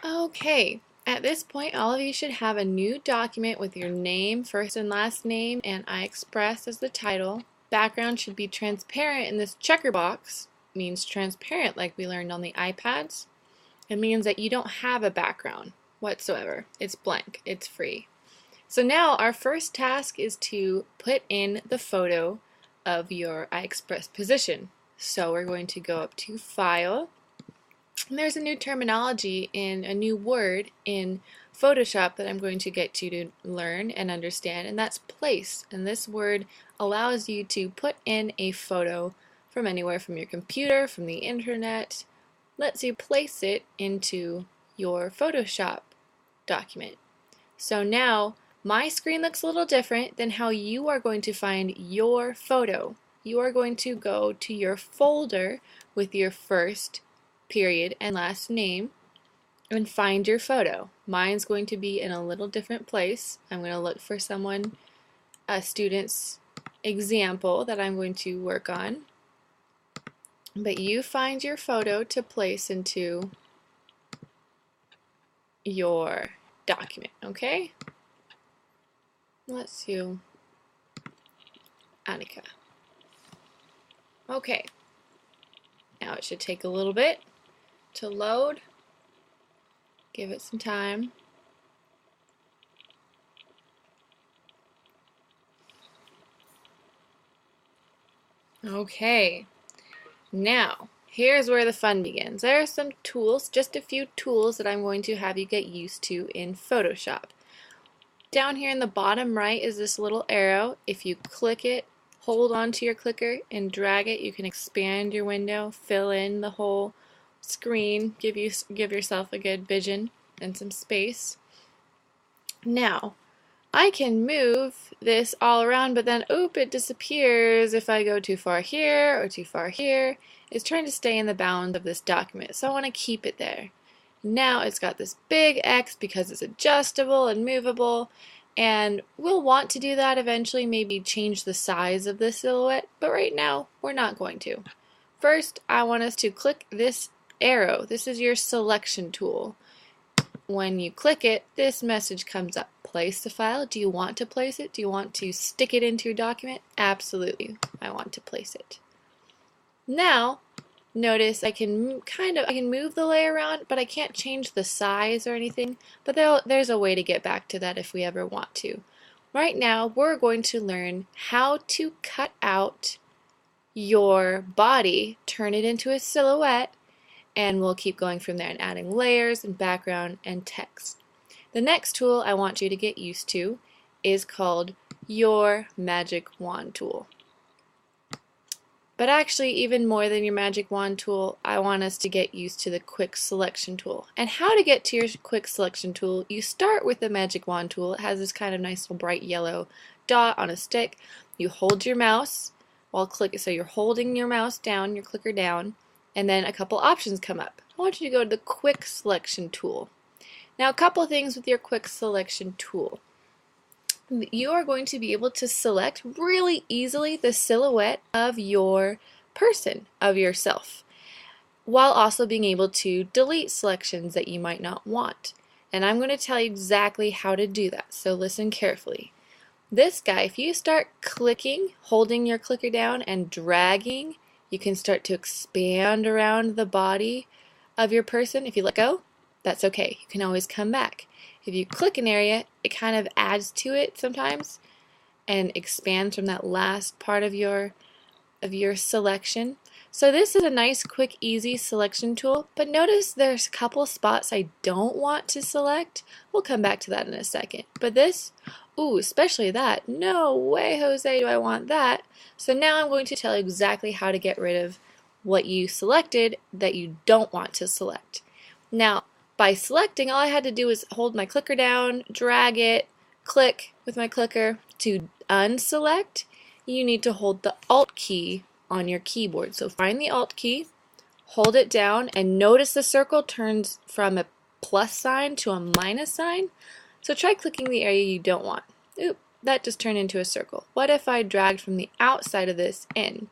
Okay, at this point, all of you should have a new document with your name, first and last name, and iExpress as the title. Background should be transparent, and this checker box means transparent like we learned on the iPads. It means that you don't have a background whatsoever. It's blank, it's free. So now our first task is to put in the photo of your iExpress position. So we're going to go up to File. And there's a new terminology in a new word in Photoshop that I'm going to get you to learn and understand, and that's place. And this word allows you to put in a photo from anywhere, from your computer, from the internet, lets you place it into your Photoshop document. So now my screen looks a little different than how you are going to find your photo. You are going to go to your folder with your first period and last name and find your photo. Mine's going to be in a little different place. I'm going to look for a student's example that I'm going to work on. But you find your photo to place into your document, okay? Let's do Annika. Okay. Now it should take a little bit to load. Give it some time. Okay, now here's where the fun begins. There are some tools, just a few tools that I'm going to have you get used to in Photoshop. Down here in the bottom right is this little arrow. If you click it, hold on to your clicker and drag it, you can expand your window, fill in the whole screen, give yourself a good vision and some space. Now, I can move this all around, but then, it disappears if I go too far here or too far here. It's trying to stay in the bounds of this document, so I want to keep it there. Now it's got this big X because it's adjustable and movable, and we'll want to do that eventually, maybe change the size of the silhouette, but right now we're not going to. First, I want us to click this arrow. This is your selection tool. When you click it, this message comes up. Place the file. Do you want to place it? Do you want to stick it into your document? Absolutely. I want to place it. Now, notice I can move the layer around, but I can't change the size or anything, but there's a way to get back to that if we ever want to. Right now, we're going to learn how to cut out your body, turn it into a silhouette, and we'll keep going from there and adding layers and background and text. The next tool I want you to get used to is called your magic wand tool. But actually, even more than your magic wand tool, I want us to get used to the quick selection tool. And how to get to your quick selection tool, you start with the magic wand tool. It has this kind of nice little bright yellow dot on a stick. You hold your mouse while clicking, so you're holding your mouse down, your clicker down, and then a couple options come up. I want you to go to the quick selection tool. Now, a couple of things with your quick selection tool. You are going to be able to select really easily the silhouette of your person, of yourself, while also being able to delete selections that you might not want. And I'm going to tell you exactly how to do that, so listen carefully. This guy, if you start clicking, holding your clicker down and dragging, you can start to expand around the body of your person. If you let go, that's okay. You can always come back. If you click an area, it kind of adds to it sometimes and expands from that last part of your selection. So this is a nice, quick, easy selection tool, but notice there's a couple spots I don't want to select. We'll come back to that in a second. But this, especially that, no way, Jose, do I want that. So now I'm going to tell you exactly how to get rid of what you selected that you don't want to select. Now, by selecting, all I had to do was hold my clicker down, drag it, click with my clicker. To unselect, you need to hold the Alt key on your keyboard. So find the Alt key, hold it down, and notice the circle turns from a plus sign to a minus sign. So try clicking the area you don't want. That just turned into a circle. What if I dragged from the outside of this in?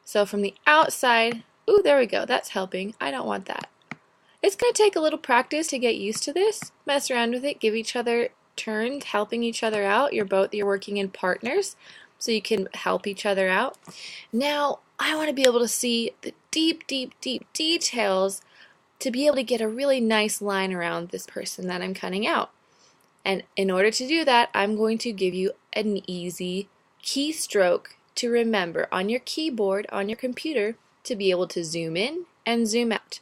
So from the outside, there we go, that's helping. I don't want that. It's going to take a little practice to get used to this. Mess around with it, give each other turns, helping each other out. You're working in partners, so you can help each other out. Now, I want to be able to see the deep, deep, deep details to be able to get a really nice line around this person that I'm cutting out. And in order to do that, I'm going to give you an easy keystroke to remember on your keyboard, on your computer, to be able to zoom in and zoom out.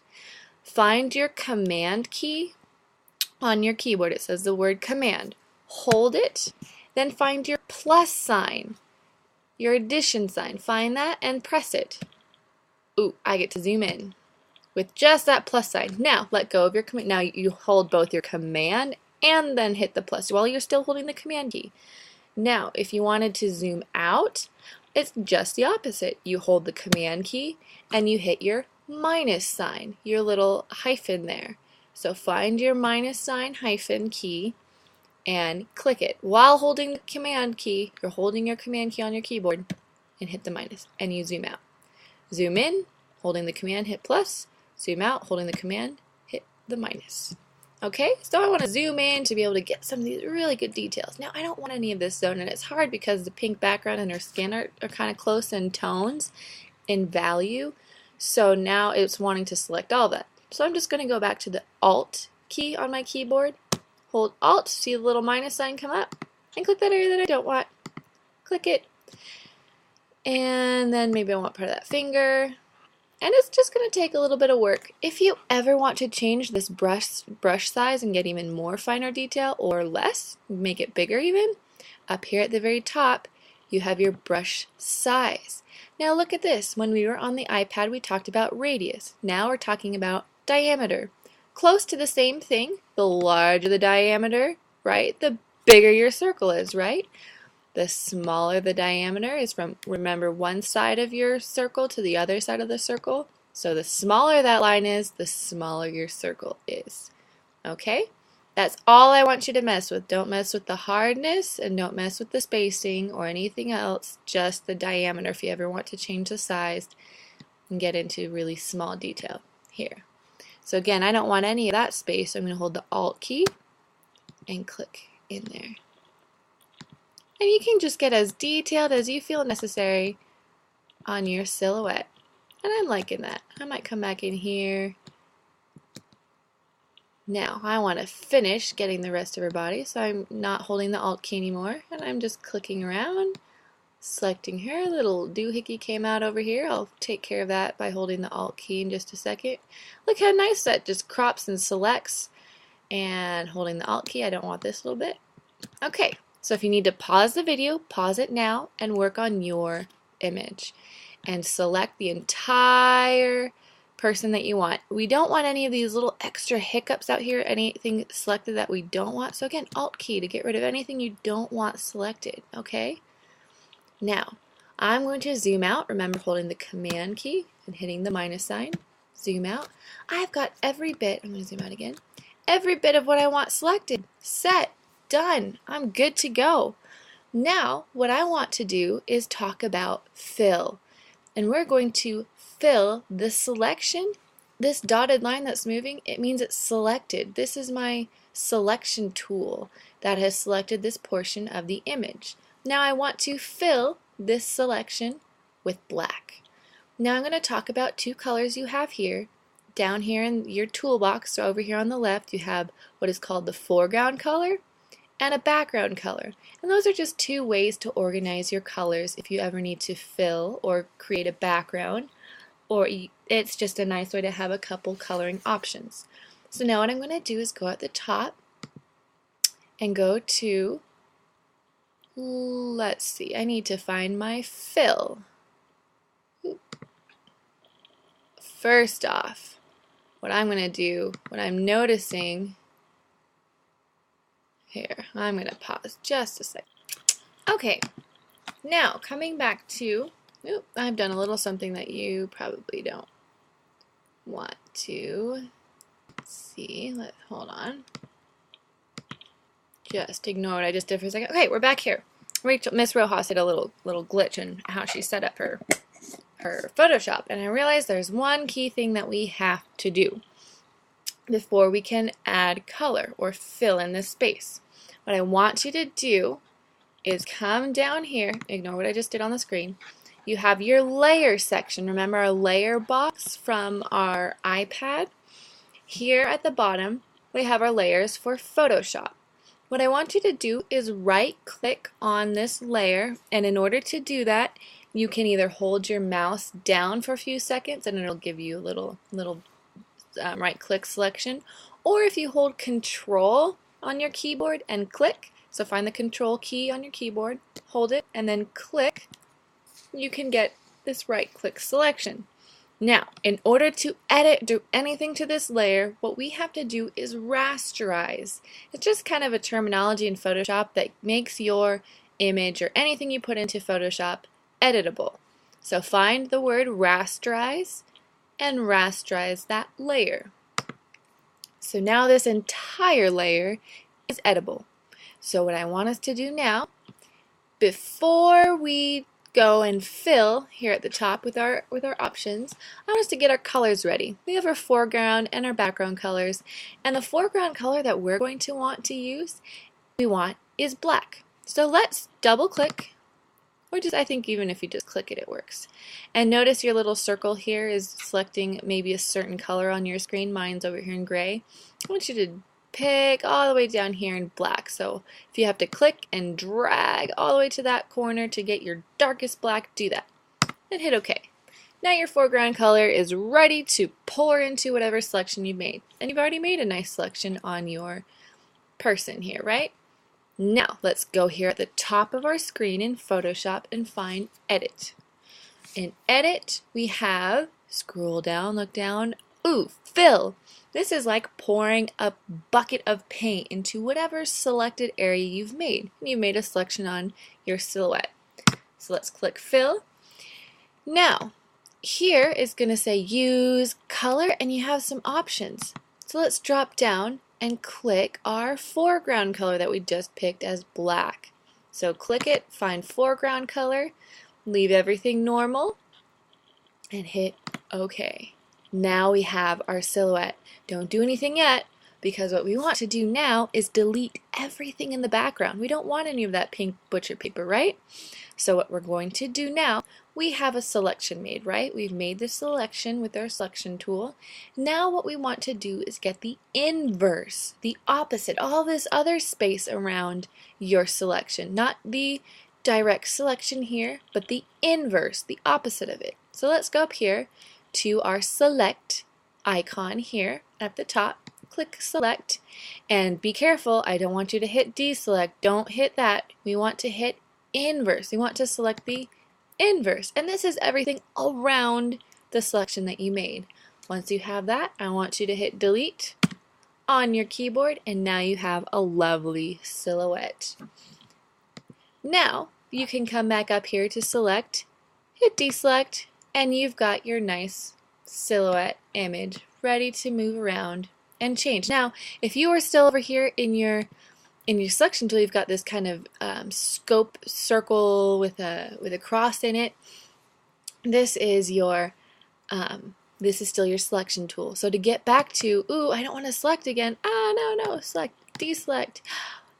Find your command key on your keyboard. It says the word command. Hold it, then find your plus sign, your addition sign. Find that and press it. Ooh, I get to zoom in with just that plus sign. Now, let go of your command. Now you hold both your command and then hit the plus while you're still holding the command key. Now, if you wanted to zoom out, it's just the opposite. You hold the command key and you hit your minus sign, your little hyphen there. So find your minus sign hyphen key and click it. While holding the command key, you're holding your command key on your keyboard and hit the minus and you zoom out. Zoom in, holding the command, hit plus. Zoom out, holding the command, hit the minus. Okay, so I want to zoom in to be able to get some of these really good details. Now, I don't want any of this zone, and it's hard because the pink background and her skin are kind of close in tones, in value. So now it's wanting to select all that. So I'm just going to go back to the Alt key on my keyboard. Hold Alt, see the little minus sign come up, and click that area that I don't want. Click it. And then maybe I want part of that finger. And it's just going to take a little bit of work. If you ever want to change this brush size and get even more finer detail or less, make it bigger even, up here at the very top, you have your brush size. Now look at this. When we were on the iPad, we talked about radius. Now we're talking about diameter. Close to the same thing. The larger the diameter, right, the bigger your circle is, right? The smaller the diameter is from, remember, one side of your circle to the other side of the circle. So the smaller that line is, the smaller your circle is. Okay? That's all I want you to mess with. Don't mess with the hardness and don't mess with the spacing or anything else, just the diameter if you ever want to change the size and get into really small detail here. So again, I don't want any of that space, so I'm going to hold the Alt key and click in there. And you can just get as detailed as you feel necessary on your silhouette. And I'm liking that. I might come back in here. Now, I want to finish getting the rest of her body, so I'm not holding the Alt key anymore, and I'm just clicking around, selecting her. Little doohickey came out over here. I'll take care of that by holding the Alt key in just a second. Look how nice that just crops and selects, and holding the Alt key. I don't want this little bit. Okay. So if you need to pause the video, pause it now and work on your image and select the entire person that you want. We don't want any of these little extra hiccups out here, anything selected that we don't want. So again, Alt key to get rid of anything you don't want selected, okay? Now, I'm going to zoom out, remember holding the command key and hitting the minus sign. Zoom out. I've got every bit, I'm going to zoom out again, every bit of what I want selected, set. Done. I'm good to go. Now, what I want to do is talk about fill. And we're going to fill this selection. This dotted line that's moving, it means it's selected. This is my selection tool that has selected this portion of the image. Now I want to fill this selection with black. Now I'm going to talk about two colors you have here. Down here in your toolbox, so over here on the left, you have what is called the foreground color and a background color. And those are just two ways to organize your colors if you ever need to fill or create a background, or it's just a nice way to have a couple coloring options. So now what I'm going to do is go at the top and go to, let's see, I need to find my fill. First off, what I'm going to do, what I'm noticing here, I'm going to pause just a second. Okay, now coming back to, I've done a little something that you probably don't want to see. Hold on. Just ignore what I just did for a second. Okay, we're back here. Miss Rojas had a little glitch in how she set up her Photoshop, and I realized there's one key thing that we have to do. before we can add color or fill in this space. What I want you to do is come down here, ignore what I just did on the screen. You have your layer section. Remember our layer box from our iPad? Here at the bottom, we have our layers for Photoshop. What I want you to do is right-click on this layer, and in order to do that, you can either hold your mouse down for a few seconds and it'll give you a little right-click selection, or if you hold Control on your keyboard and click, so find the Control key on your keyboard, hold it, and then click, you can get this right-click selection. Now, in order to edit, do anything to this layer, what we have to do is rasterize. It's just kind of a terminology in Photoshop that makes your image or anything you put into Photoshop editable. So find the word rasterize and rasterize that layer. So now this entire layer is editable. So what I want us to do now, before we go and fill here at the top with our options, I want us to get our colors ready. We have our foreground and our background colors, and the foreground color that we're going to want to use is black. So let's double click, or just, I think even if you just click it, it works. And notice your little circle here is selecting maybe a certain color on your screen. Mine's over here in gray. I want you to pick all the way down here in black. So if you have to click and drag all the way to that corner to get your darkest black, do that. And hit OK. Now your foreground color is ready to pour into whatever selection you made. And you've already made a nice selection on your person here, right? Now let's go here at the top of our screen in Photoshop and find Edit. In Edit we have, scroll down, look down, ooh, Fill. This is like pouring a bucket of paint into whatever selected area you've made. You've made a selection on your silhouette. So let's click Fill. Now, here is going to say Use Color, and you have some options. So let's drop down and click our foreground color that we just picked as black. So click it, find foreground color, leave everything normal, and hit OK. Now we have our silhouette. Don't do anything yet, because what we want to do now is delete everything in the background. We don't want any of that pink butcher paper, right? So what we're going to do now, we have a selection made, right? We've made the selection with our selection tool. Now what we want to do is get the inverse, the opposite, all this other space around your selection. Not the direct selection here, but the inverse, the opposite of it. So let's go up here to our select icon here at the top, click select, and be careful, I don't want you to hit deselect, don't hit that, we want to hit inverse, we want to select the inverse, and this is everything around the selection that you made. Once you have that, I want you to hit delete on your keyboard, and now you have a lovely silhouette. Now you can come back up here to select, hit deselect, and you've got your nice silhouette image ready to move around and change. Now, if you are still over here in your selection tool, you've got this kind of scope circle with a cross in it. This is your this is still your selection tool. So to get back to, ooh, I don't want to select again. No, select, deselect.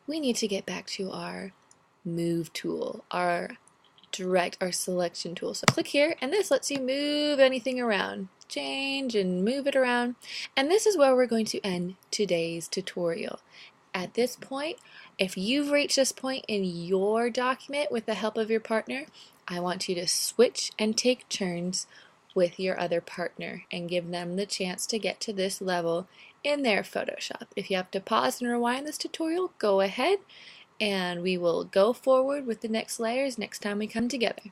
We need to get back to our move tool, our selection tool. So click here, and this lets you move anything around, change and move it around. And this is where we're going to end today's tutorial. At this point, if you've reached this point in your document with the help of your partner, I want you to switch and take turns with your other partner and give them the chance to get to this level in their Photoshop. If you have to pause and rewind this tutorial, go ahead, and we will go forward with the next layers next time we come together.